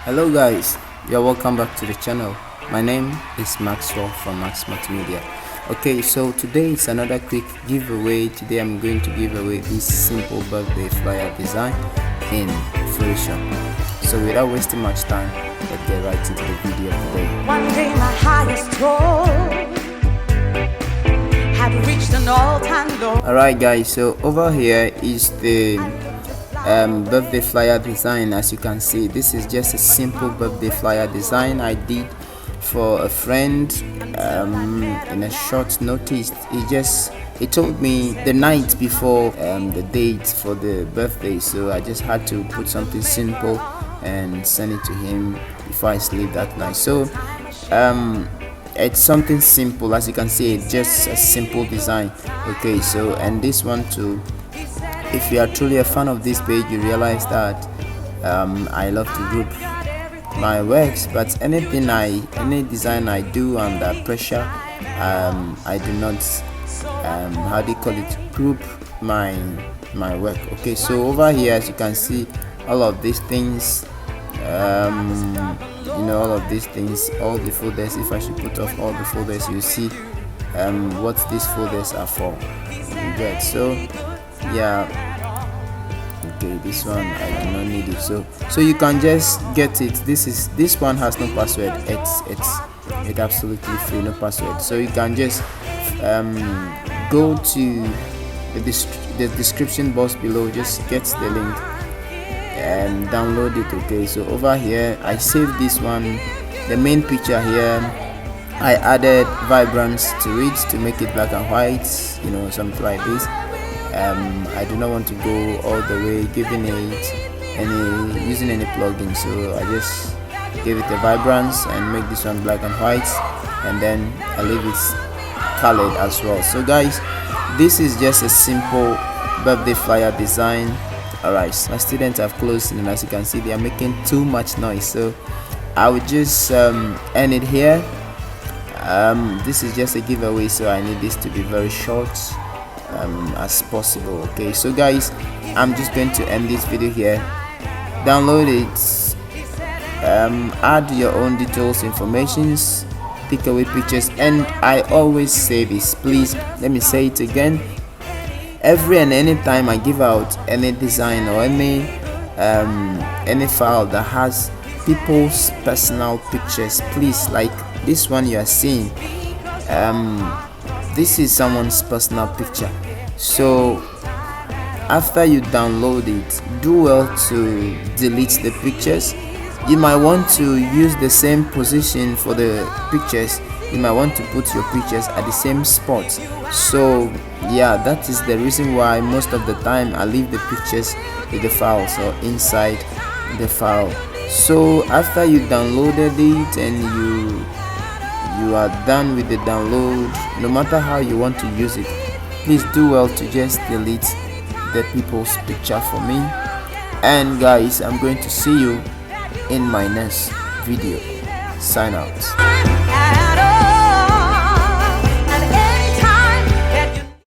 Hello guys, you're welcome back to the channel. My name is Maxwell from Max Multimedia. Okay, so today it's another quick giveaway. Today I'm going to give away this simple birthday flyer design in Photoshop. So without wasting much time, let's get right into the video today. One day my highest goal had reached an all-time low. Alright guys, so over here is the birthday flyer design. As you can see, this is just a simple birthday flyer design I did for a friend in a short notice. He told me the night before the date for the birthday, so I just had to put something simple and send it to him before I sleep that night. So it's something simple. As you can see, it's just a simple design. Okay, so and this one too, if you are truly a fan of this page, you realize that I love to group my works, but any design I do under pressure, I do not group my work. Okay, so over here, as you can see, all of these things, all of these things, all the folders. If I should put off all the folders, you see what these folders are for. You get, so yeah. Okay, this one I do not need it, so you can just get it. This one has no password. It's absolutely free, no password. So you can just go to the description box below, just get the link and download it. Okay, so over here I saved this one, the main picture here. I added vibrance to it to make it black and white, something like this. I do not want to go all the way using any plugin, so I just give it a vibrance and make this one black and white, and then I leave it colored as well. So guys, this is just a simple birthday flyer design. Alright, my students have closed, and as you can see, they are making too much noise, so I will just end it here. This is just a giveaway, so I need this to be very short as possible. Okay, so guys, I'm just going to end this video here. Download it, add your own details, informations, pick away pictures, and I always say this, please let me say it again. Every and any time I give out any design or any file that has people's personal pictures, please, like this one you are seeing, this is someone's personal picture. So after you download it, do well to delete the pictures. You might want to use the same position for the pictures. You might want to put your pictures at the same spot. So yeah, that is the reason why most of the time I leave the pictures with the files or inside the file. So after you downloaded it and you are done with the download, no matter how you want to use it, please do well to just delete the people's picture for me. And guys, I'm going to see you in my next video. Sign out.